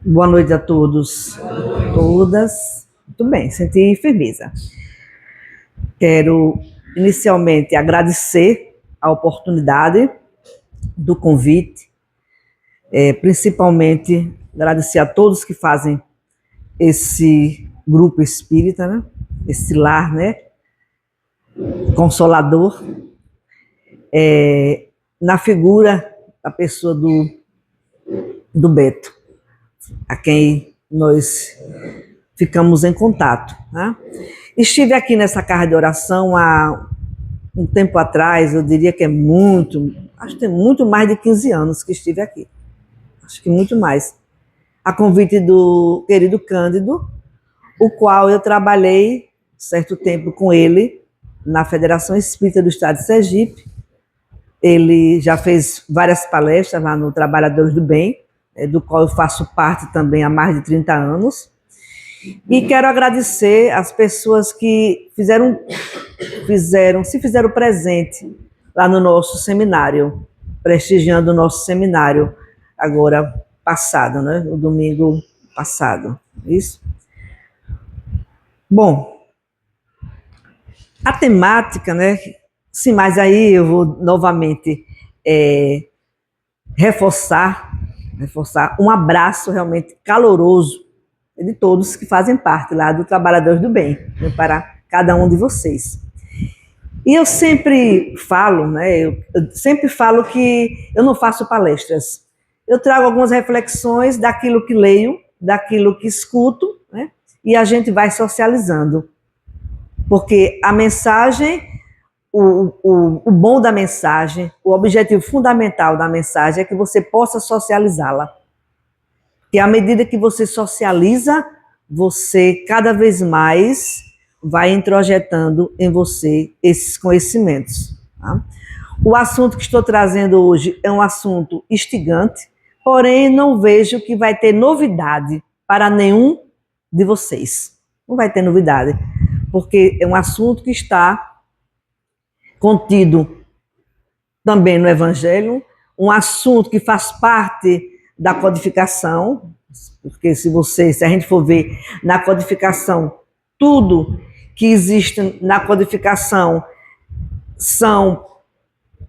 Boa noite a todos, todas. Muito bem, senti firmeza. Quero inicialmente agradecer a oportunidade do convite, principalmente agradecer a todos que fazem esse grupo espírita, né? Esse lar, né? Consolador, na figura da pessoa do Beto, a quem nós ficamos em contato. Né? Estive aqui nessa casa de oração há um tempo atrás, eu diria que acho que tem muito mais de 15 anos que estive aqui. Acho que muito mais. A convite do querido Cândido, o qual eu trabalhei certo tempo com ele na Federação Espírita do Estado de Sergipe. Ele já fez várias palestras lá no Trabalhadores do Bem, do qual eu faço parte também há mais de 30 anos. E quero agradecer as pessoas que se fizeram presente lá no nosso seminário, prestigiando o nosso seminário agora passado, né? No domingo passado. Isso? Bom, a temática, né? Sim, mas aí eu vou novamente reforçar um abraço realmente caloroso de todos que fazem parte lá do Trabalhadores do Bem, né, para cada um de vocês. E eu sempre falo, né, eu sempre falo que eu não faço palestras. Eu trago algumas reflexões daquilo que leio, daquilo que escuto, né, e a gente vai socializando. Porque a mensagem, o bom da mensagem, o objetivo fundamental da mensagem é que você possa socializá-la. Que à medida que você socializa, você cada vez mais vai introjetando em você esses conhecimentos. Tá? O assunto que estou trazendo hoje é um assunto instigante, porém não vejo que vai ter novidade para nenhum de vocês. Não vai ter novidade, porque é um assunto que está contido também no Evangelho, um assunto que faz parte da codificação, porque se a gente for ver na codificação, tudo que existe na codificação são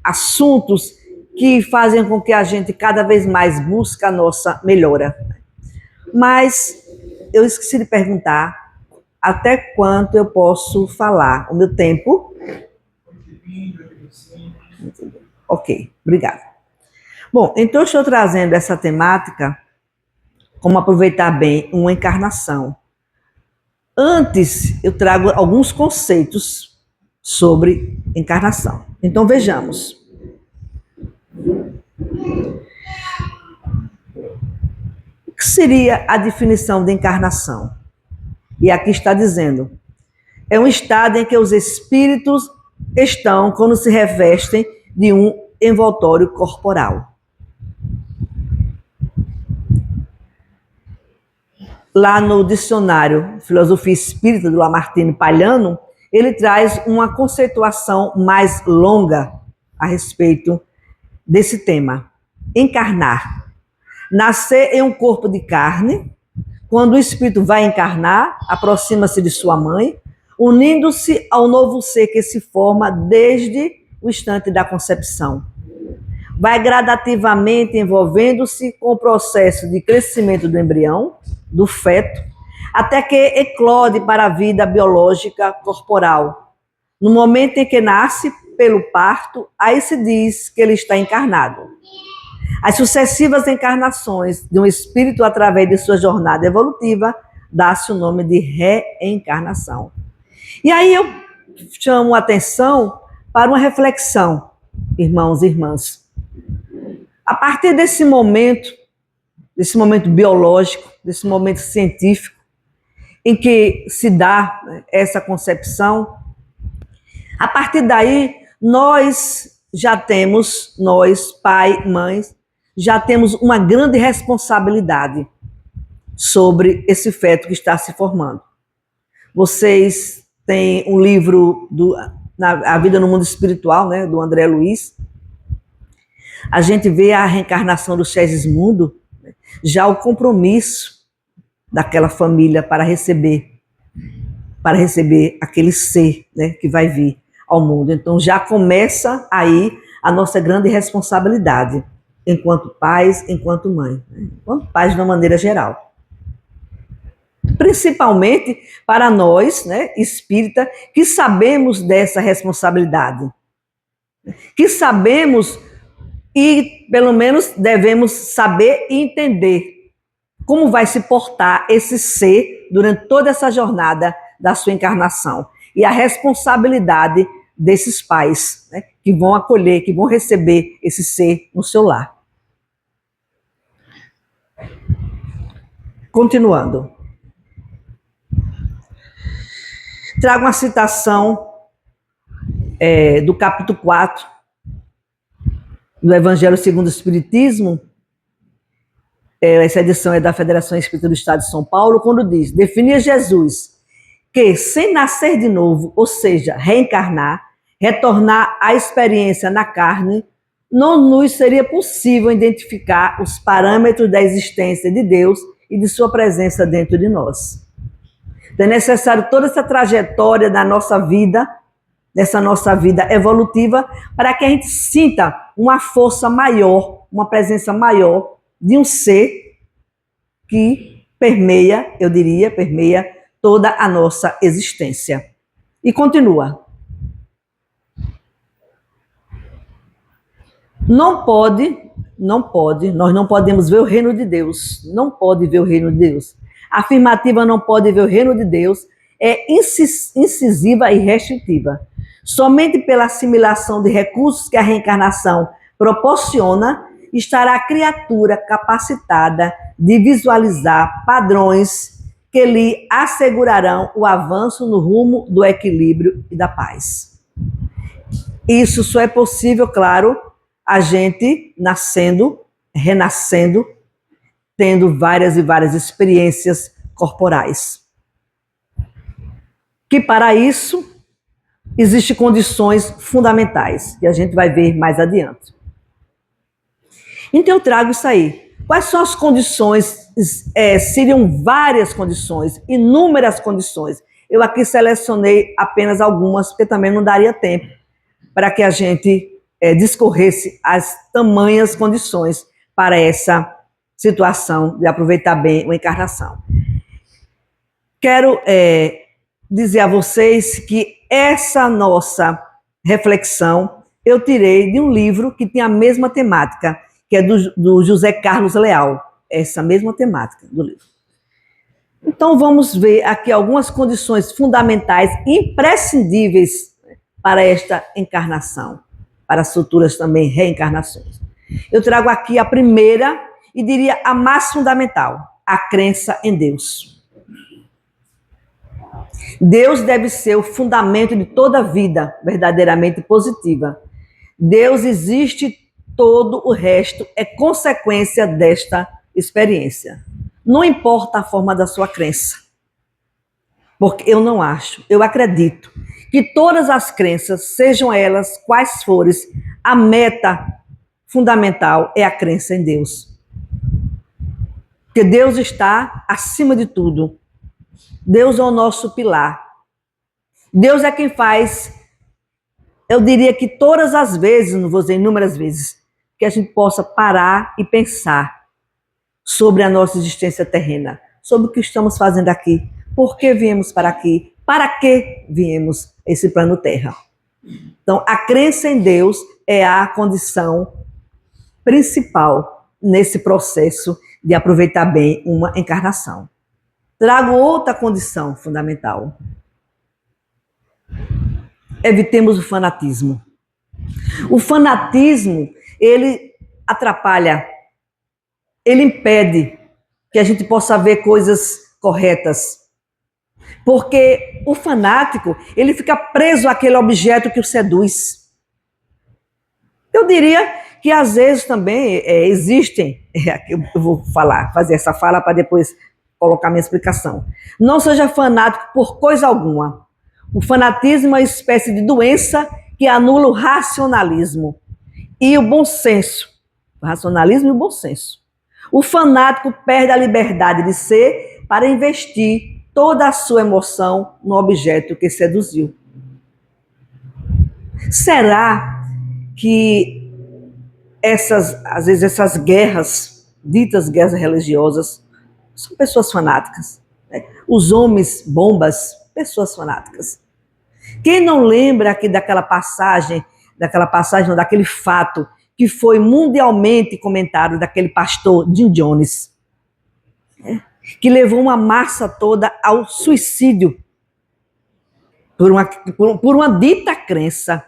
assuntos que fazem com que a gente cada vez mais busque a nossa melhora. Mas eu esqueci de perguntar até quanto eu posso falar. O meu tempo? Ok, obrigada. Bom, então eu estou trazendo essa temática como aproveitar bem uma encarnação. Antes, eu trago alguns conceitos sobre encarnação. Então, vejamos. O que seria a definição de encarnação? E aqui está dizendo, é um estado em que os espíritos estão quando se revestem de um envoltório corporal. Lá no dicionário Filosofia Espírita do Lamartine Palhano, ele traz uma conceituação mais longa a respeito desse tema. Encarnar. Nascer em um corpo de carne, quando o espírito vai encarnar, aproxima-se de sua mãe, unindo-se ao novo ser que se forma desde o instante da concepção. Vai gradativamente envolvendo-se com o processo de crescimento do embrião, do feto, até que eclode para a vida biológica corporal. No momento em que nasce pelo parto, aí se diz que ele está encarnado. As sucessivas encarnações de um espírito através de sua jornada evolutiva dá-se o nome de reencarnação. E aí eu chamo a atenção para uma reflexão, irmãos e irmãs. A partir desse momento biológico, desse momento científico, em que se dá essa concepção, a partir daí nós, pai, mães, já temos uma grande responsabilidade sobre esse feto que está se formando. Vocês têm um livro A Vida no Mundo Espiritual, né, do André Luiz. A gente vê a reencarnação do Segismundo, já o compromisso daquela família para receber aquele ser, né, que vai vir ao mundo. Então já começa aí a nossa grande responsabilidade, enquanto pais, enquanto mãe, né? Enquanto pais de uma maneira geral. Principalmente para nós, né, espírita, que sabemos dessa responsabilidade, que sabemos e pelo menos devemos saber e entender como vai se portar esse ser durante toda essa jornada da sua encarnação. E a responsabilidade desses pais, né, que vão acolher, que vão receber esse ser no seu lar. Continuando. Trago uma citação do capítulo 4 do Evangelho segundo o Espiritismo. Essa edição é da Federação Espírita do Estado de São Paulo, quando diz: definia Jesus que, sem nascer de novo, ou seja, reencarnar, retornar à experiência na carne, não nos seria possível identificar os parâmetros da existência de Deus e de sua presença dentro de nós. Então é necessário toda essa trajetória da nossa vida, dessa nossa vida evolutiva, para que a gente sinta uma força maior, uma presença maior de um ser que permeia, eu diria, permeia toda a nossa existência. E continua. Nós não podemos ver o reino de Deus, não pode ver o reino de Deus. A afirmativa não pode ver o reino de Deus é incisiva e restritiva. Somente pela assimilação de recursos que a reencarnação proporciona, estará a criatura capacitada de visualizar padrões que lhe assegurarão o avanço no rumo do equilíbrio e da paz. Isso só é possível, claro, a gente nascendo, renascendo, tendo várias e várias experiências corporais. Que para isso existem condições fundamentais, que a gente vai ver mais adiante. Então eu trago isso aí. Quais são as condições? Seriam várias condições, inúmeras condições. Eu aqui selecionei apenas algumas, porque também não daria tempo para que a gente discorresse as tamanhas condições para essa situação de aproveitar bem uma encarnação. Quero dizer a vocês que essa nossa reflexão eu tirei de um livro que tem a mesma temática, que é do José Carlos Leal, essa mesma temática do livro. Então vamos ver aqui algumas condições fundamentais, imprescindíveis para esta encarnação, para as futuras também reencarnações. Eu trago aqui a primeira e diria a mais fundamental, a crença em Deus. Deus deve ser o fundamento de toda vida verdadeiramente positiva. Deus existe, todo o resto é consequência desta experiência. Não importa a forma da sua crença. Porque eu não acho, eu acredito que todas as crenças, sejam elas quais forem, a meta fundamental é a crença em Deus. Porque Deus está acima de tudo. Deus é o nosso pilar. Deus é quem faz, eu diria que todas as vezes, não vou dizer inúmeras vezes, que a gente possa parar e pensar sobre a nossa existência terrena, sobre o que estamos fazendo aqui, por que viemos para aqui, para que viemos a esse plano Terra. Então, a crença em Deus é a condição principal nesse processo de aproveitar bem uma encarnação. Trago outra condição fundamental. Evitemos o fanatismo. O fanatismo, ele atrapalha, ele impede que a gente possa ver coisas corretas. Porque o fanático, ele fica preso àquele objeto que o seduz. Eu diria que às vezes também existem, eu vou fazer essa fala para depois colocar minha explicação. Não seja fanático por coisa alguma. O fanatismo é uma espécie de doença que anula o racionalismo. e o bom senso. O racionalismo e o bom senso. O fanático perde a liberdade de ser para investir toda a sua emoção no objeto que seduziu. Será que às vezes essas guerras, ditas guerras religiosas, são pessoas fanáticas? Né? Os homens bombas, pessoas fanáticas. Quem não lembra aqui daquele fato que foi mundialmente comentado daquele pastor Jim Jones, né? Que levou uma massa toda ao suicídio por uma dita crença,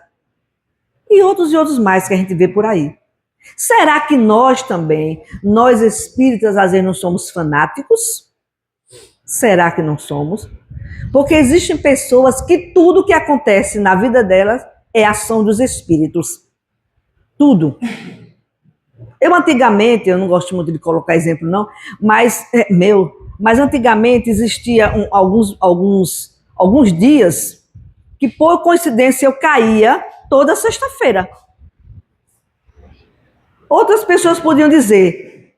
e outros mais que a gente vê por aí. Será que nós também, nós espíritas, às vezes não somos fanáticos? Será que não somos? Porque existem pessoas que tudo que acontece na vida delas é ação dos espíritos. Tudo. Eu antigamente, eu não gosto muito de colocar exemplo não, mas antigamente existia alguns dias que por coincidência eu caía toda sexta-feira. Outras pessoas podiam dizer,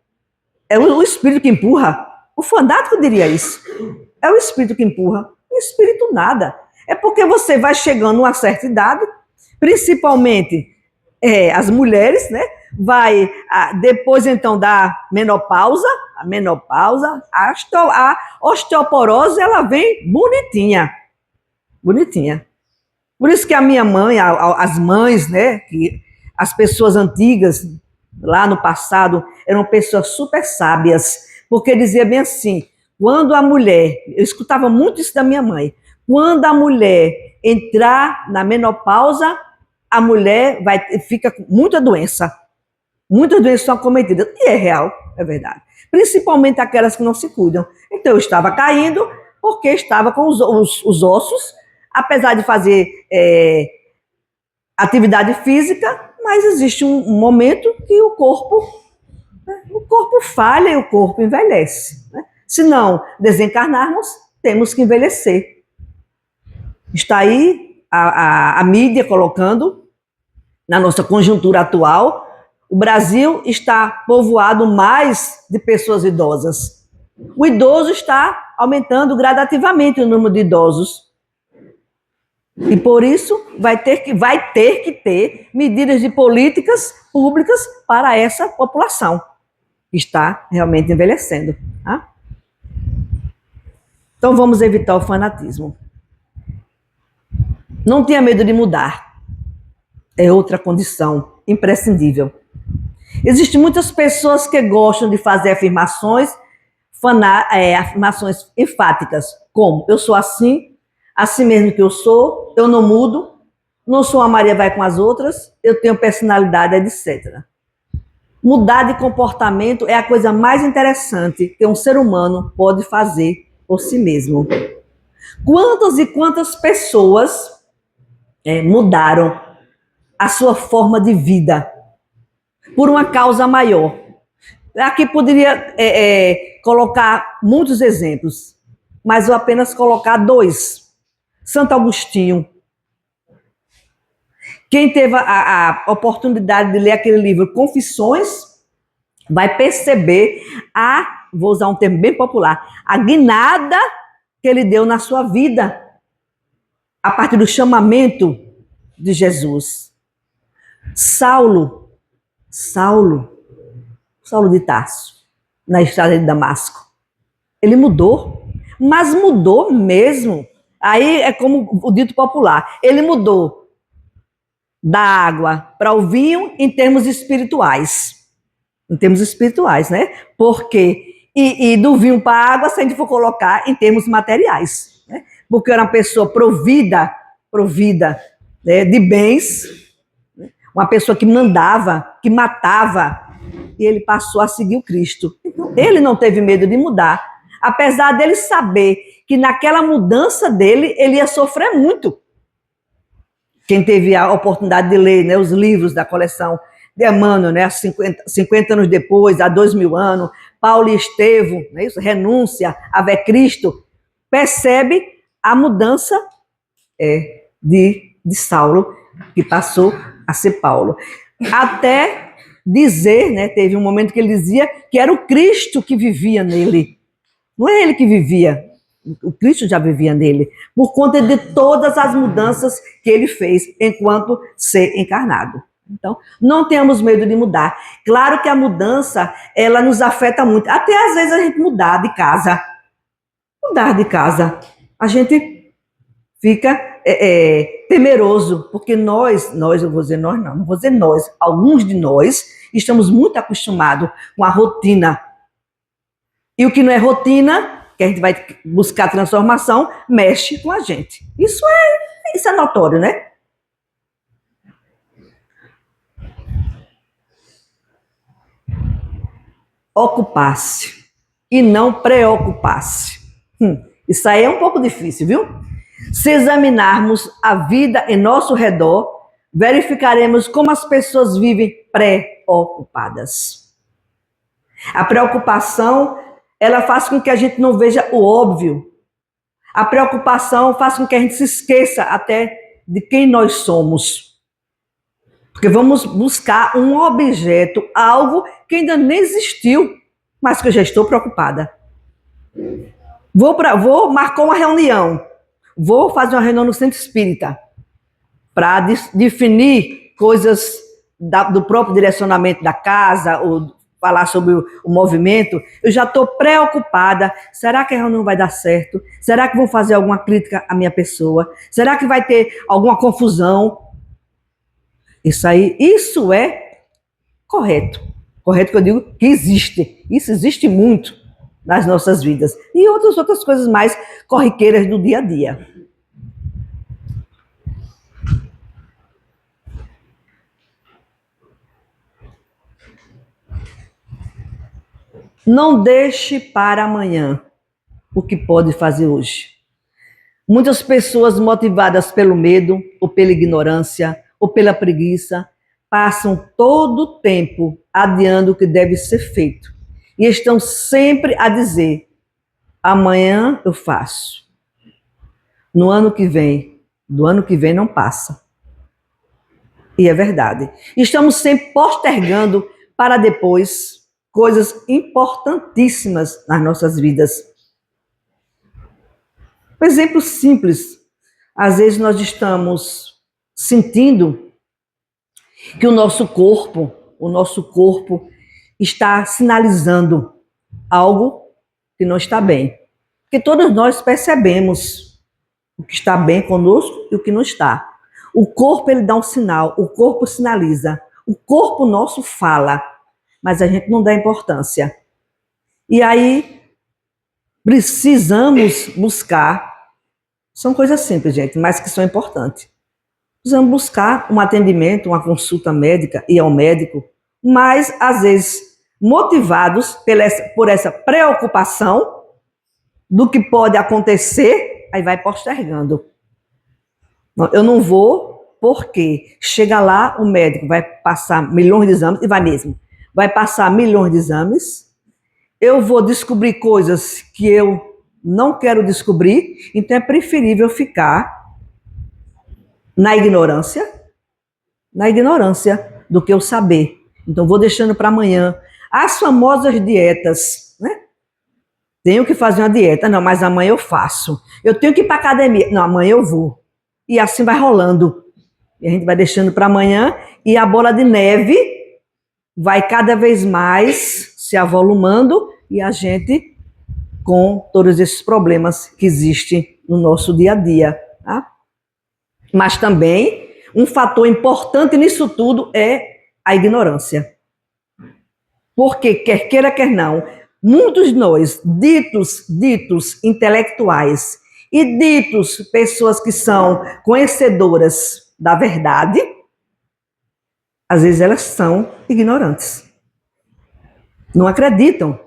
é o espírito que empurra. O fanático diria isso. É o espírito que empurra. O espírito nada. É porque você vai chegando a uma certa idade, principalmente as mulheres, né? Depois então da menopausa, a osteoporose, ela vem bonitinha. Bonitinha. Por isso que a minha mãe, as mães, né? As pessoas antigas, lá no passado, eram pessoas super sábias, porque dizia bem assim, quando a mulher, eu escutava muito isso da minha mãe, quando a mulher entrar na menopausa, a mulher fica com muitas doenças são acometidas, e é real, é verdade, principalmente aquelas que não se cuidam. Então eu estava caindo, porque estava com os ossos, apesar de fazer atividade física, mas existe um momento que o corpo falha e o corpo envelhece. Né? Se não desencarnarmos, temos que envelhecer. Está aí a mídia colocando, na nossa conjuntura atual, o Brasil está povoado mais de pessoas idosas. O idoso está aumentando gradativamente o número de idosos. E por isso vai ter que ter medidas de políticas públicas para essa população que está realmente envelhecendo. Tá? Então vamos evitar o fanatismo. Não tenha medo de mudar. É outra condição imprescindível. Existem muitas pessoas que gostam de fazer afirmações enfáticas, como eu sou assim mesmo que eu sou, eu não mudo, não sou a Maria vai com as outras, eu tenho personalidade, etc. Mudar de comportamento é a coisa mais interessante que um ser humano pode fazer por si mesmo. Quantas e quantas pessoas mudaram a sua forma de vida por uma causa maior? Aqui poderia colocar muitos exemplos, mas eu apenas colocar 2. Santo Agostinho. Quem teve a oportunidade de ler aquele livro Confissões, vai perceber vou usar um termo bem popular, a guinada que ele deu na sua vida, a partir do chamamento de Jesus. Saulo de Tarso, na estrada de Damasco. Ele mudou, mas mudou mesmo. Aí é como o dito popular, ele mudou da água para o vinho em termos espirituais. Em termos espirituais, né? Porque, e do vinho para a água, se a gente for colocar em termos materiais. Né? Porque era uma pessoa provida né, de bens, né? Uma pessoa que mandava, que matava, e ele passou a seguir o Cristo. Então, ele não teve medo de mudar, apesar dele saber que naquela mudança dele, ele ia sofrer muito. Quem teve a oportunidade de ler, né, os livros da coleção de Emmanuel, né, 50 anos depois, há 2000 anos, Paulo e Estevão, né, isso, renúncia, Ave Cristo, percebe a mudança de Saulo, que passou a ser Paulo. até dizer, né, teve um momento que ele dizia que era o Cristo que vivia nele. Não é ele que vivia, o Cristo já vivia nele, por conta de todas as mudanças que ele fez enquanto ser encarnado. Então, não tenhamos medo de mudar. Claro que a mudança, ela nos afeta muito. Até às vezes a gente mudar de casa. Mudar de casa. A gente fica temeroso, porque nós, eu vou dizer nós não vou dizer nós, alguns de nós estamos muito acostumados com a rotina. E o que não é rotina, que a gente vai buscar transformação, mexe com a gente. Isso é notório, né? Ocupar-se e não preocupar-se. Isso aí é um pouco difícil, viu? Se examinarmos a vida em nosso redor, verificaremos como as pessoas vivem preocupadas. A preocupação, ela faz com que a gente não veja o óbvio. A preocupação faz com que a gente se esqueça até de quem nós somos. Porque vamos buscar um objeto, algo que ainda nem existiu, mas que eu já estou preocupada. Vou marcar uma reunião. Vou fazer uma reunião no centro espírita para definir coisas do próprio direcionamento da casa, ou falar sobre o movimento. Eu já estou preocupada. Será que a reunião vai dar certo? Será que vão fazer alguma crítica à minha pessoa? Será que vai ter alguma confusão? Isso é correto. Correto que eu digo que existe. Isso existe muito nas nossas vidas. E outras coisas mais corriqueiras do dia a dia. Não deixe para amanhã o que pode fazer hoje. Muitas pessoas motivadas pelo medo, ou pela ignorância, ou pela preguiça, passam todo o tempo adiando o que deve ser feito. E estão sempre a dizer, amanhã eu faço. Do ano que vem não passa. E é verdade. Estamos sempre postergando para depois coisas importantíssimas nas nossas vidas. Um exemplo simples. Às vezes nós estamos sentindo que o nosso corpo está sinalizando algo que não está bem. Porque todos nós percebemos o que está bem conosco e o que não está. O corpo, ele dá um sinal, o corpo sinaliza, o corpo nosso fala, mas a gente não dá importância. E aí, precisamos buscar, são coisas simples, gente, mas que são importantes. Precisamos buscar um atendimento, uma consulta médica, ir ao médico, mas, às vezes, motivados por essa preocupação do que pode acontecer, aí vai postergando. Eu não vou, porque chega lá, o médico vai passar milhões de exames, e vai mesmo, vai passar milhões de exames, eu vou descobrir coisas que eu não quero descobrir, então é preferível ficar na ignorância do que eu saber. Então vou deixando para amanhã. As famosas dietas, né? Tenho que fazer uma dieta, não, mas amanhã eu faço. Eu tenho que ir para academia, não, amanhã eu vou. E assim vai rolando. E a gente vai deixando para amanhã e a bola de neve vai cada vez mais se avolumando e a gente com todos esses problemas que existem no nosso dia a dia. Tá? Mas também um fator importante nisso tudo é a ignorância. Porque, quer queira, quer não, muitos de nós, ditos intelectuais e ditos pessoas que são conhecedoras da verdade, às vezes elas são ignorantes. Não acreditam.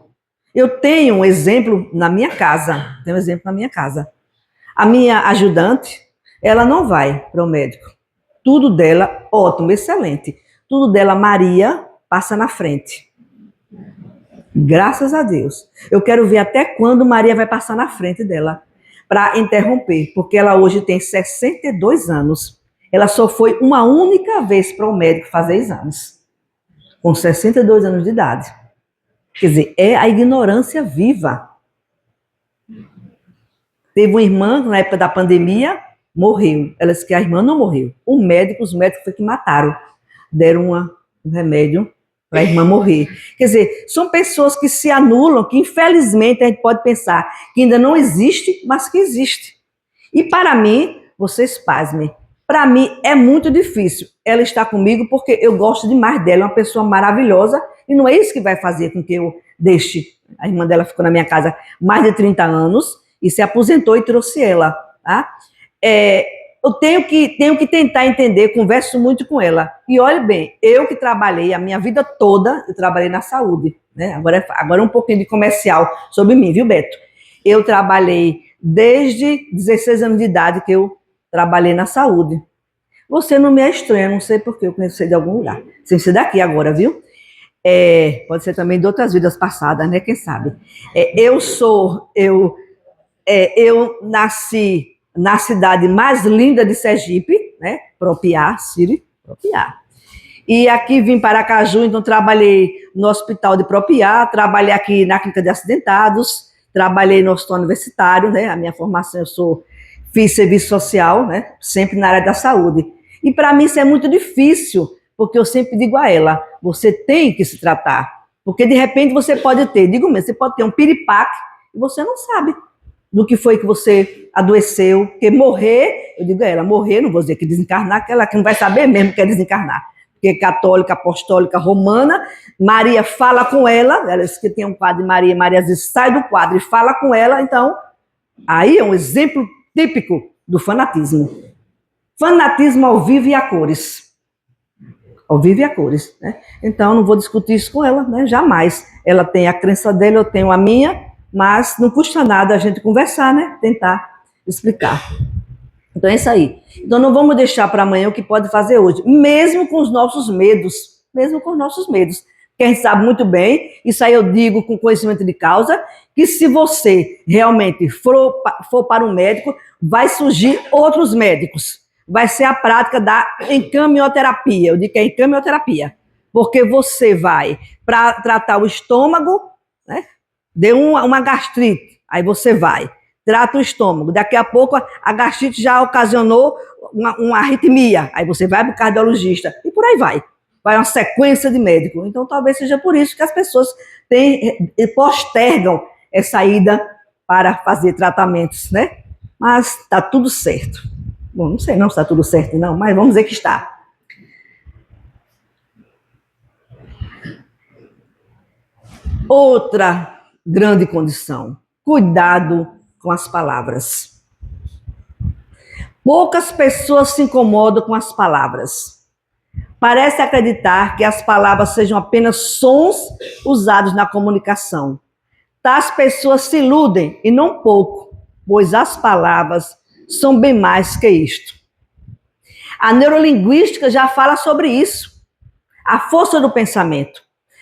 Eu tenho um exemplo na minha casa. A minha ajudante, ela não vai para o médico. Tudo dela, ótimo, excelente. Tudo dela, Maria, passa na frente. Graças a Deus. Eu quero ver até quando Maria vai passar na frente dela para interromper, porque ela hoje tem 62 anos. ela só foi uma única vez para o médico fazer exames, com 62 anos de idade. Quer dizer, é a ignorância viva. Teve uma irmã, na época da pandemia, morreu. Ela disse que a irmã não morreu. Os médicos foi que mataram. Deram um remédio para a irmã morrer. Quer dizer, são pessoas que se anulam, que infelizmente a gente pode pensar que ainda não existe, mas que existe. E para mim, vocês pasmem, para mim é muito difícil ela estar comigo porque eu gosto demais dela, é uma pessoa maravilhosa e não é isso que vai fazer com que eu deixe. A irmã dela ficou na minha casa mais de 30 anos e se aposentou e trouxe ela. Tá? Eu tenho que tentar entender, converso muito com ela. E olha bem, eu que trabalhei a minha vida toda, eu trabalhei na saúde. Né? Agora um pouquinho de comercial sobre mim, viu, Beto? Eu trabalhei desde 16 anos de idade que eu trabalhei na saúde. Você não me é estranha, não sei porque eu conheço você de algum lugar. Sem ser daqui agora, viu? Pode ser também de outras vidas passadas, né? Quem sabe? Eu nasci na cidade mais linda de Sergipe, né? Propiá, Siri, Propiá. E aqui vim para Aracaju, então trabalhei no hospital de Propiá, trabalhei aqui na clínica de acidentados, trabalhei no hospital universitário, né? A minha formação, fiz serviço social, né? Sempre na área da saúde. E para mim isso é muito difícil, porque eu sempre digo a ela, você tem que se tratar, porque de repente você pode ter, digo mesmo, você pode ter um piripaque e você não sabe do que foi que você adoeceu, porque morrer, eu digo a ela, morrer, não vou dizer que desencarnar, que ela que não vai saber mesmo que é desencarnar, porque é católica, apostólica, romana, Maria fala com ela disse que tem um quadro de Maria, Maria às vezes sai do quadro e fala com ela, então, aí é um exemplo típico do fanatismo. Fanatismo ao vivo e a cores. Ao vivo e a cores, né? Então, não vou discutir isso com ela, né? Jamais. Ela tem a crença dela, eu tenho a minha, mas não custa nada a gente conversar, né? Tentar explicar. Então é isso aí. Então não vamos deixar para amanhã o que pode fazer hoje, mesmo com os nossos medos. Mesmo com os nossos medos. Porque a gente sabe muito bem, isso aí eu digo com conhecimento de causa, que se você realmente for para um médico, vai surgir outros médicos. Vai ser a prática da encaminhoterapia. Eu digo que é encaminhoterapia. Porque você vai para tratar o estômago, né? Deu uma gastrite, aí você vai, trata o estômago. Daqui a pouco a gastrite já ocasionou uma arritmia, aí você vai para o cardiologista e por aí vai. Vai uma sequência de médicos. Então talvez seja por isso que as pessoas postergam essa ida para fazer tratamentos, né? Mas está tudo certo. Bom, não sei não se está tudo certo não, mas vamos dizer que está. Outra grande condição, cuidado com as palavras. Poucas pessoas se incomodam com as palavras. Parece acreditar que as palavras sejam apenas sons usados na comunicação. Tais pessoas se iludem, e não pouco, pois as palavras são bem mais que isto. A neurolinguística já fala sobre isso. A força do pensamento,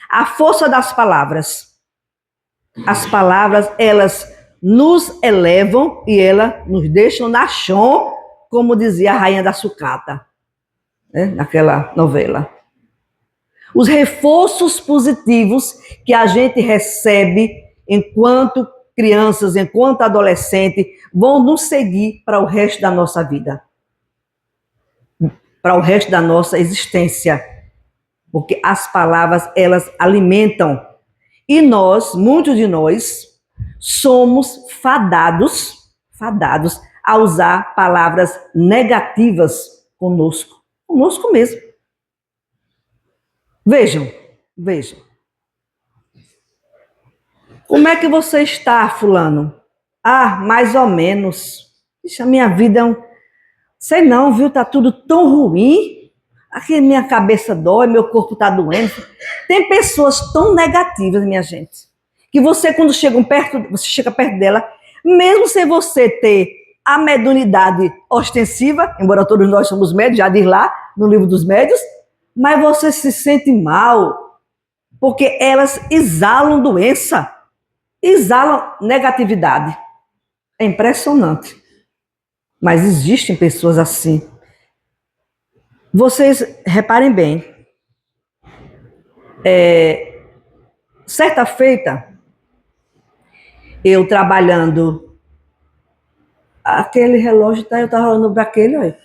a força das palavras. As palavras, elas nos elevam e elas nos deixam na chão, como dizia a Rainha da Sucata, né, naquela novela. Os reforços positivos que a gente recebe enquanto crianças, enquanto adolescente, vão nos seguir para o resto da nossa vida, para o resto da nossa existência, porque as palavras, elas alimentam. E nós, muitos de nós, somos fadados a usar palavras negativas conosco mesmo. Vejam. Como é que você está, fulano? Ah, mais ou menos. Ixi, a minha vida é sei não, viu? Tá tudo tão ruim. Aqui minha cabeça dói, meu corpo tá doendo. Tem pessoas tão negativas, minha gente, que você, quando você chega perto dela, mesmo sem você ter a mediunidade ostensiva, embora todos nós somos médios, já diz lá no livro dos médios, mas você se sente mal, porque elas exalam doença, exalam negatividade. É impressionante. Mas existem pessoas assim. Vocês reparem bem, certa feita, eu trabalhando, aquele relógio, eu estava olhando para aquele, olha.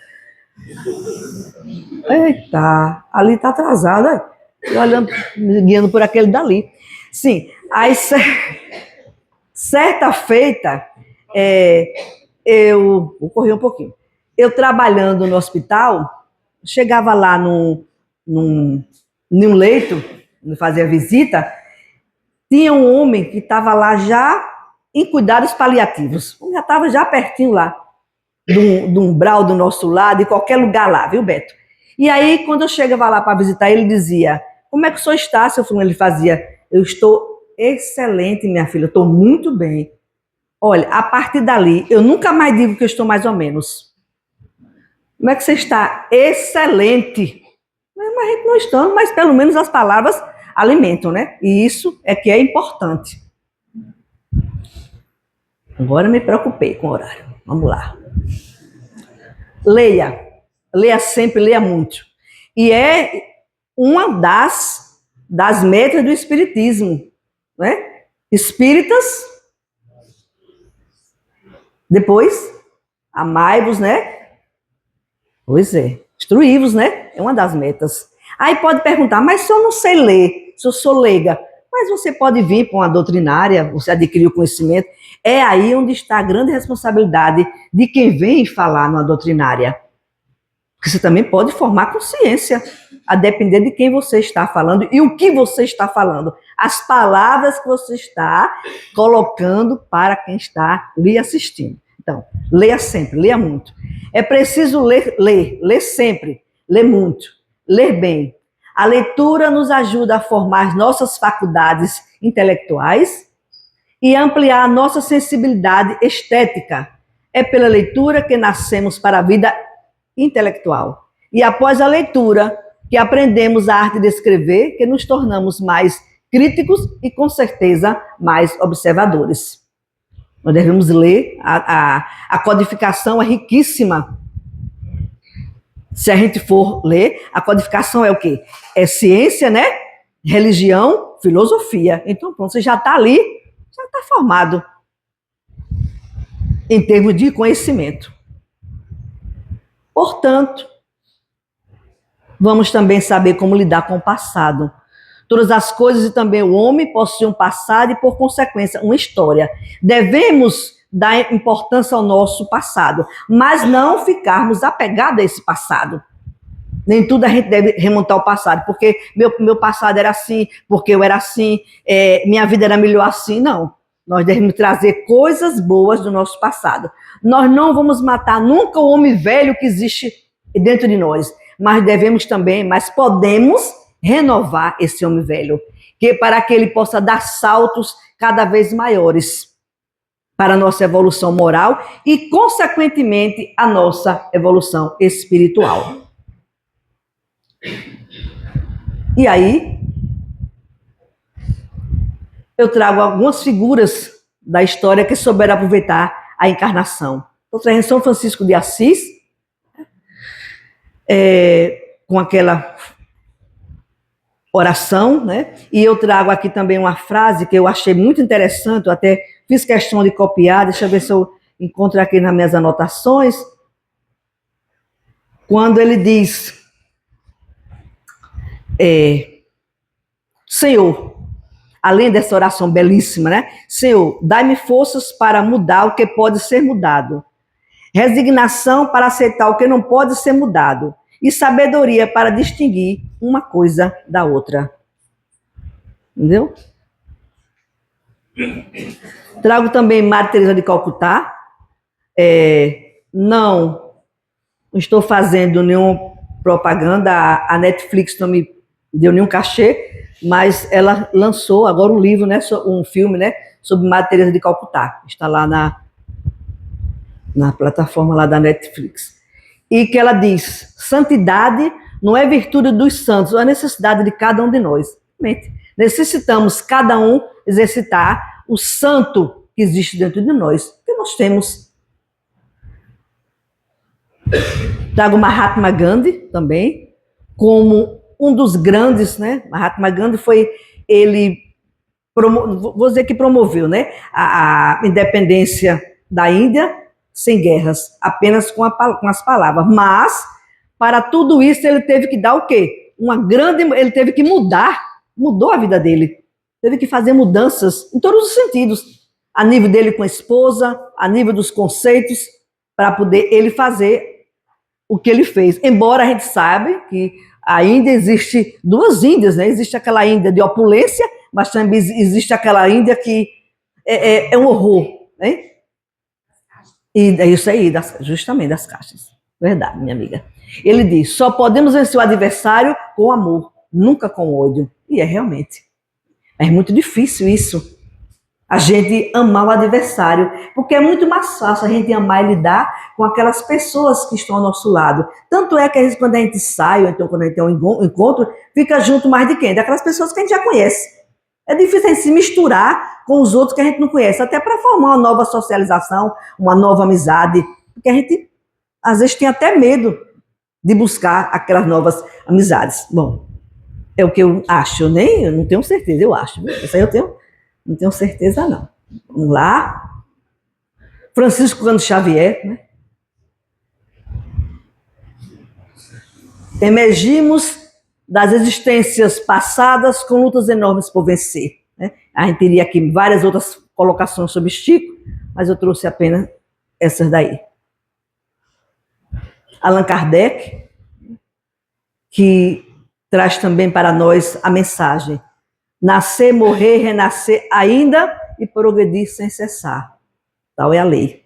Eita, ali está atrasado, olha. Eu olhando, me guiando por aquele dali. Sim, aí certa feita, eu vou correr um pouquinho. Eu trabalhando no hospital, chegava lá num leito, fazia visita, tinha um homem que estava lá já em cuidados paliativos. Já estava já pertinho lá, do umbral do nosso lado, em qualquer lugar lá, viu, Beto? E aí, quando eu chegava lá para visitar, ele dizia, como é que o senhor está, seu filho? Ele fazia, eu estou excelente, minha filha, eu estou muito bem. Olha, a partir dali, eu nunca mais digo que eu estou mais ou menos. Como é que você está? Excelente. Mas a gente não está, mas pelo menos as palavras alimentam, né? E isso é que é importante. Agora eu me preocupei com o horário. Vamos lá. Leia. Leia sempre, leia muito. E é uma das metas do espiritismo, né? Espíritas, depois, amai-vos, né? Pois é, instruí-vos, né? É uma das metas. Aí pode perguntar, mas se eu não sei ler, se eu sou leiga, mas você pode vir para uma doutrinária, você adquiriu conhecimento. É aí onde está a grande responsabilidade de quem vem falar numa doutrinária. Porque você também pode formar consciência, a depender de quem você está falando e o que você está falando. As palavras que você está colocando para quem está lhe assistindo. Então, leia sempre, leia muito. É preciso ler sempre, ler muito, ler bem. A leitura nos ajuda a formar nossas faculdades intelectuais e ampliar a nossa sensibilidade estética. É pela leitura que nascemos para a vida intelectual. E após a leitura, que aprendemos a arte de escrever, que nos tornamos mais críticos e, com certeza, mais observadores. Nós devemos ler, a codificação é riquíssima. Se a gente for ler, a codificação é o quê? É ciência, né? Religião, filosofia. Então, pronto, você já está ali, já está formado em termos de conhecimento. Portanto, vamos também saber como lidar com o passado. Todas as coisas e também o homem possuem um passado e, por consequência, uma história. Devemos dar importância ao nosso passado, mas não ficarmos apegados a esse passado. Nem tudo a gente deve remontar ao passado, porque meu passado era assim, porque eu era assim, minha vida era melhor assim. Não. Nós devemos trazer coisas boas do nosso passado. Nós não vamos matar nunca o homem velho que existe dentro de nós, mas podemos renovar esse homem velho, para que ele possa dar saltos cada vez maiores para a nossa evolução moral e, consequentemente, a nossa evolução espiritual. E aí, eu trago algumas figuras da história que souberam aproveitar a encarnação. Estou trazendo São Francisco de Assis, com aquela oração, né? E eu trago aqui também uma frase que eu achei muito interessante, eu até fiz questão de copiar, deixa eu ver se eu encontro aqui nas minhas anotações, quando ele diz, Senhor, além dessa oração belíssima, né? Senhor, dai-me forças para mudar o que pode ser mudado, resignação para aceitar o que não pode ser mudado, e sabedoria para distinguir uma coisa da outra. Entendeu? Trago também Madre Teresa de Calcutá. Não estou fazendo nenhuma propaganda, a Netflix não me deu nenhum cachê, mas ela lançou agora um livro, né, um filme, né, sobre Madre Teresa de Calcutá. Está lá na plataforma lá da Netflix. E que ela diz, santidade não é virtude dos santos, é a necessidade de cada um de nós. Necessitamos cada um exercitar o santo que existe dentro de nós, porque nós temos Trago Mahatma Gandhi também, como um dos grandes, né? Mahatma Gandhi foi, ele, vou dizer que promoveu, né? A independência da Índia sem guerras, apenas com as palavras. Mas, para tudo isso, ele teve que dar o quê? Ele teve que mudou a vida dele. Teve que fazer mudanças em todos os sentidos. A nível dele com a esposa, a nível dos conceitos, para poder ele fazer o que ele fez. Embora a gente saiba que ainda existe duas Índias, né? Existe aquela Índia de opulência, mas também existe aquela Índia que é um horror, né? E é isso aí, justamente das caixas. Verdade, minha amiga. Ele diz, só podemos vencer o adversário com amor, nunca com ódio. E é realmente. É muito difícil isso. A gente amar o adversário, porque é muito mais fácil a gente amar e lidar com aquelas pessoas que estão ao nosso lado. Tanto é que às vezes quando a gente sai, ou então quando a gente tem um encontro, fica junto mais de quem? Daquelas pessoas que a gente já conhece. É difícil a gente se misturar com os outros que a gente não conhece, até para formar uma nova socialização, uma nova amizade, porque a gente às vezes tem até medo de buscar aquelas novas amizades. Bom, é o que eu acho, eu não tenho certeza, eu acho. Isso aí não tenho certeza não. Vamos lá. Francisco Cândido Xavier, né? Emergimos das existências passadas com lutas enormes por vencer. Né? A gente teria aqui várias outras colocações sobre Chico, mas eu trouxe apenas essas daí. Allan Kardec, que traz também para nós a mensagem: nascer, morrer, renascer ainda e progredir sem cessar. Tal é a lei.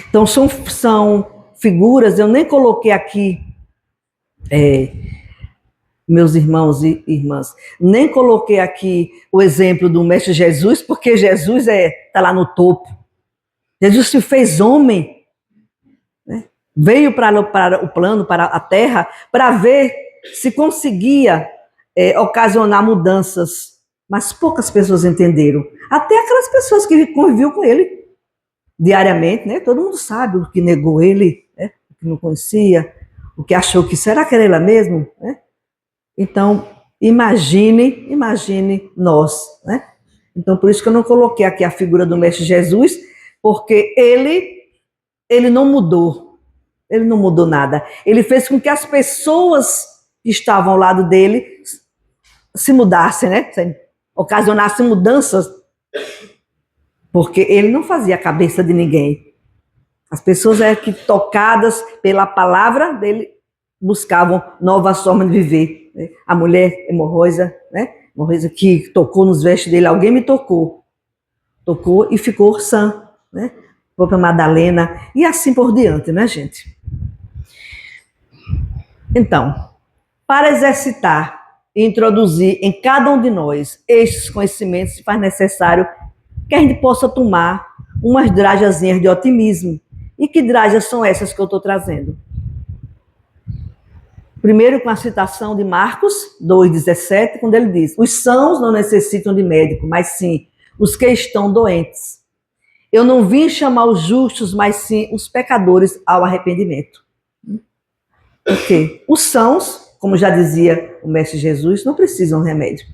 Então são figuras, eu nem coloquei aqui, meus irmãos e irmãs, nem coloquei aqui o exemplo do Mestre Jesus, porque Jesus está lá no topo. Jesus se fez homem, né? Veio para o plano, para a terra, para ver se conseguia ocasionar mudanças. Mas poucas pessoas entenderam. Até aquelas pessoas que conviviam com ele diariamente, né? Todo mundo sabe o que negou ele, né? O que não conhecia, o que achou que será que era ele mesmo, né? Então, imagine nós, né? Então, por isso que eu não coloquei aqui a figura do Mestre Jesus, porque ele não mudou. Ele não mudou nada. Ele fez com que as pessoas que estavam ao lado dele se mudassem, né? Ocasionassem mudanças, porque ele não fazia a cabeça de ninguém. As pessoas que tocadas pela palavra dele buscavam novas formas de viver. A mulher hemorroida, né? Hemorroida que tocou nos vestes dele, alguém me tocou e ficou sã, né? A própria Madalena e assim por diante, né, gente? Então, para exercitar e introduzir em cada um de nós estes conhecimentos, se faz necessário que a gente possa tomar umas drajazinhas de otimismo. E que drajas são essas que eu estou trazendo? Primeiro com a citação de Marcos 2,17, quando ele diz: os sãos não necessitam de médico, mas sim os que estão doentes. Eu não vim chamar os justos, mas sim os pecadores ao arrependimento. Porque os sãos, como já dizia o Mestre Jesus, não precisam de remédio.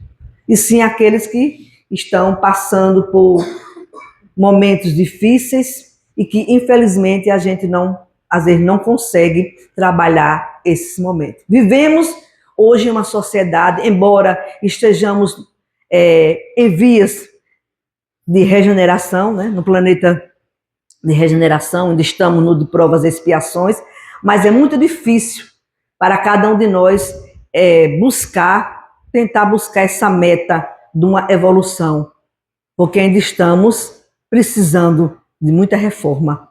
E sim aqueles que estão passando por momentos difíceis e que, infelizmente, a gente às vezes não consegue trabalhar esses momentos. Vivemos hoje em uma sociedade, embora estejamos em vias de regeneração, né, no planeta de regeneração, onde estamos no de provas e expiações, mas é muito difícil para cada um de nós tentar buscar essa meta de uma evolução, porque ainda estamos precisando de muita reforma,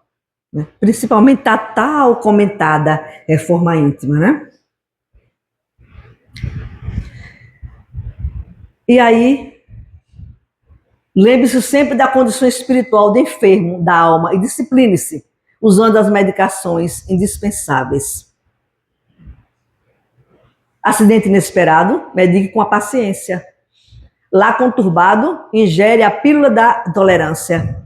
né? Principalmente a tal comentada reforma íntima, né? E aí, lembre-se sempre da condição espiritual do enfermo da alma e discipline-se, usando as medicações indispensáveis. Acidente inesperado, medique com a paciência. Lá conturbado, ingere a pílula da tolerância.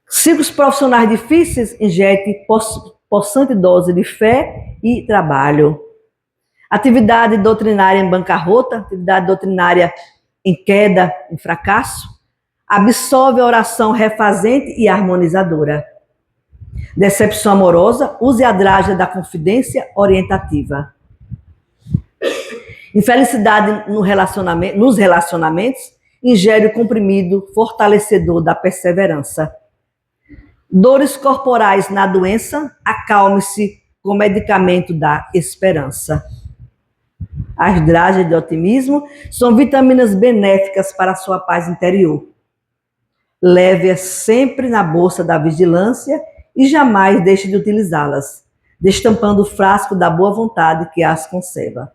Ciclos profissionais difíceis, injete possante dose de fé e trabalho. Atividade doutrinária em bancarrota, atividade doutrinária em queda, em fracasso, absolve a oração refazente e harmonizadora. Decepção amorosa, use a drágia da confidência orientativa. Infelicidade nos relacionamentos, ingere o comprimido fortalecedor da perseverança. Dores corporais na doença, acalme-se com o medicamento da esperança. As drágeas de otimismo são vitaminas benéficas para a sua paz interior. Leve-as sempre na bolsa da vigilância e jamais deixe de utilizá-las, destampando o frasco da boa vontade que as conserva.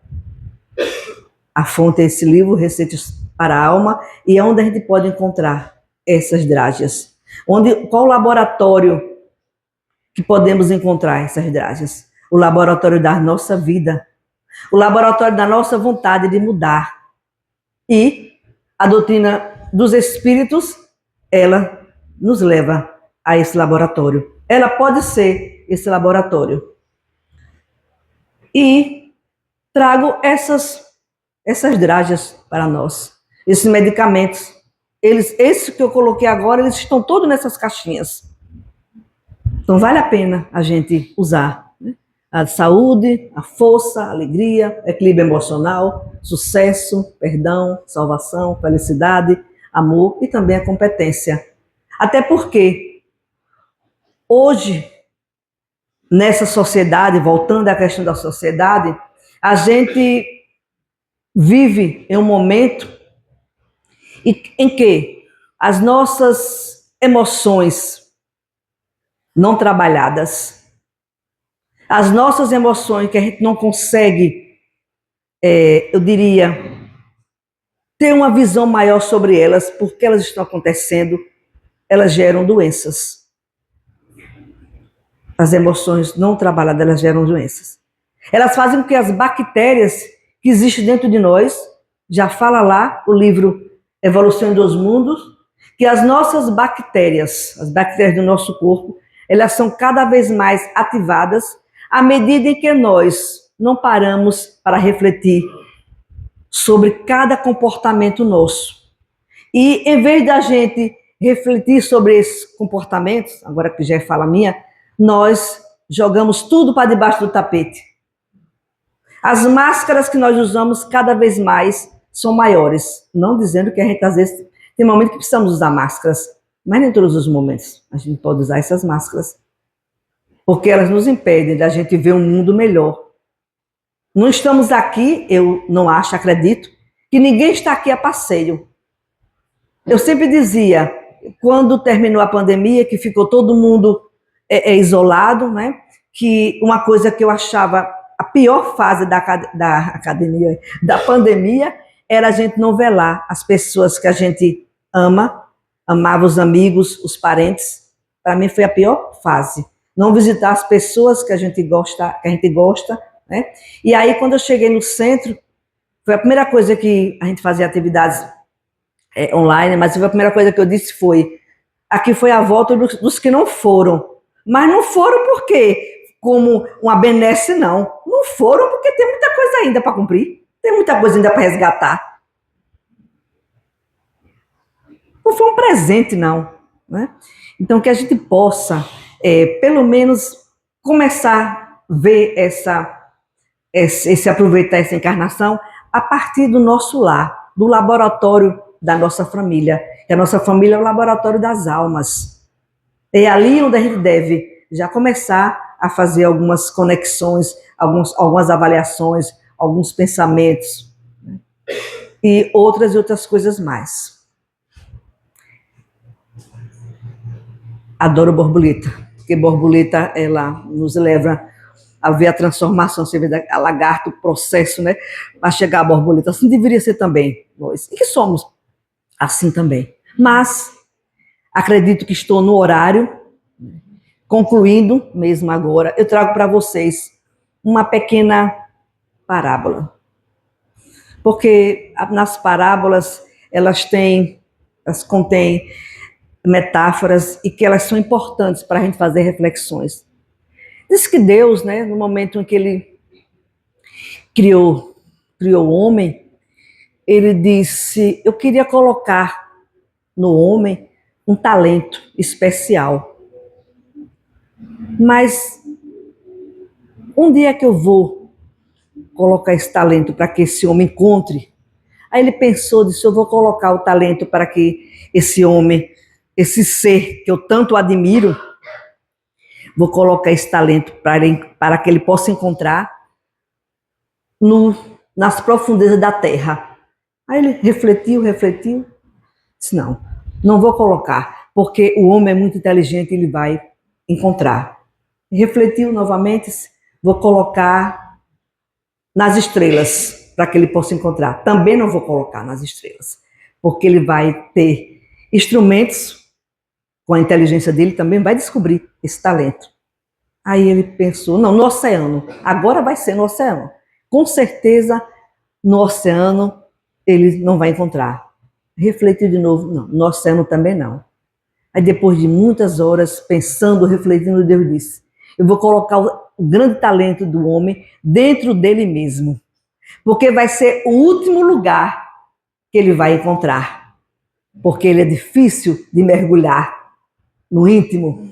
A fonte é esse livro, Receitas para a Alma, e é onde a gente pode encontrar essas drágeas. Qual o laboratório que podemos encontrar essas drágeas? O laboratório da nossa vida, o laboratório da nossa vontade de mudar. E a doutrina dos espíritos, ela nos leva a esse laboratório. Ela pode ser esse laboratório. E trago essas drágeas para nós, esses medicamentos. Esses que eu coloquei agora, eles estão todos nessas caixinhas. Então vale a pena a gente usar, né? A saúde, a força, a alegria, equilíbrio emocional, sucesso, perdão, salvação, felicidade, amor e também a competência. Até porque hoje, nessa sociedade, voltando à questão da sociedade, a gente vive em um momento em que as nossas emoções não trabalhadas, as nossas emoções que a gente não consegue, eu diria, ter uma visão maior sobre elas, porque elas estão acontecendo, elas geram doenças. As emoções não trabalhadas, elas geram doenças. Elas fazem com que as bactérias que existem dentro de nós, já fala lá o livro Evolução dos Mundos, que as nossas bactérias, as bactérias do nosso corpo, elas são cada vez mais ativadas à medida em que nós não paramos para refletir sobre cada comportamento nosso. E em vez da gente refletir sobre esses comportamentos, agora que já é fala minha, nós jogamos tudo para debaixo do tapete. As máscaras que nós usamos cada vez mais são maiores. Não dizendo que a gente, às vezes, tem momentos que precisamos usar máscaras, mas nem todos os momentos a gente pode usar essas máscaras. Porque elas nos impedem da gente ver um mundo melhor. Não estamos aqui, eu não acho, acredito, que ninguém está aqui a passeio. Eu sempre dizia, quando terminou a pandemia, que ficou todo mundo isolado, né? Que uma coisa que eu achava a pior fase da pandemia era a gente não velar as pessoas que a gente amava os amigos, os parentes. Para mim foi a pior fase. Não visitar as pessoas que a gente gosta, né? E aí quando eu cheguei no centro, foi a primeira coisa que a gente fazia atividades online, mas a primeira coisa que eu disse foi, aqui foi a volta dos que não foram. Mas não foram porque como uma benesse, não. Não foram porque tem muita coisa ainda para cumprir. Tem muita coisa ainda para resgatar. Não foi um presente, não. Né? Então, que a gente possa, pelo menos, começar a ver aproveitar essa encarnação a partir do nosso lar, do laboratório da nossa família. Que a nossa família é o laboratório das almas. É ali onde a gente deve já começar a fazer algumas conexões, algumas avaliações, alguns pensamentos, né? E outras coisas mais. Adoro borboleta, porque borboleta, ela nos leva a ver a transformação, você vê a lagarto, o processo, né? Para chegar à borboleta, assim deveria ser também nós. E que somos assim também. Mas acredito que estou no horário. Concluindo, mesmo agora, eu trago para vocês uma pequena parábola. Porque nas parábolas, elas contêm metáforas e que elas são importantes para a gente fazer reflexões. Diz que Deus, né, no momento em que ele criou o homem, ele disse: eu queria colocar no homem um talento especial. Mas onde é que eu vou colocar esse talento para que esse homem encontre? Aí ele pensou, disse: eu vou colocar o talento para que esse homem, esse ser que eu tanto admiro, vou colocar esse talento para que ele possa encontrar nas profundezas da terra. Aí ele refletiu, disse: não vou colocar, porque o homem é muito inteligente, ele vai encontrar. Refletiu novamente, vou colocar nas estrelas, para que ele possa encontrar. Também não vou colocar nas estrelas, porque ele vai ter instrumentos, com a inteligência dele também vai descobrir esse talento. Aí ele pensou: não, no oceano, agora vai ser no oceano. Com certeza, no oceano ele não vai encontrar. Refletiu de novo: não, no oceano também não. Aí depois de muitas horas pensando, refletindo, Deus disse: eu vou colocar o grande talento do homem dentro dele mesmo, porque vai ser o último lugar que ele vai encontrar, porque ele é difícil de mergulhar no íntimo.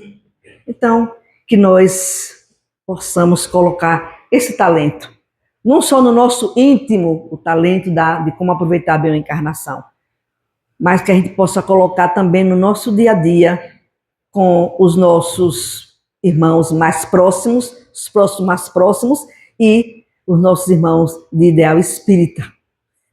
Então, que nós possamos colocar esse talento, não só no nosso íntimo, o talento de como aproveitar bem a encarnação, mas que a gente possa colocar também no nosso dia a dia, com os nossos irmãos mais próximos, os próximos mais próximos e os nossos irmãos de ideal espírita.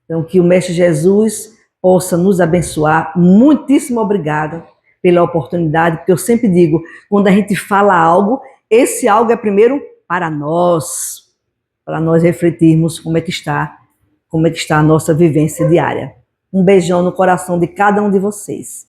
Então, que o Mestre Jesus possa nos abençoar. Muitíssimo obrigada pela oportunidade, porque eu sempre digo, quando a gente fala algo, esse algo é primeiro para nós refletirmos como é que está a nossa vivência diária. Um beijão no coração de cada um de vocês.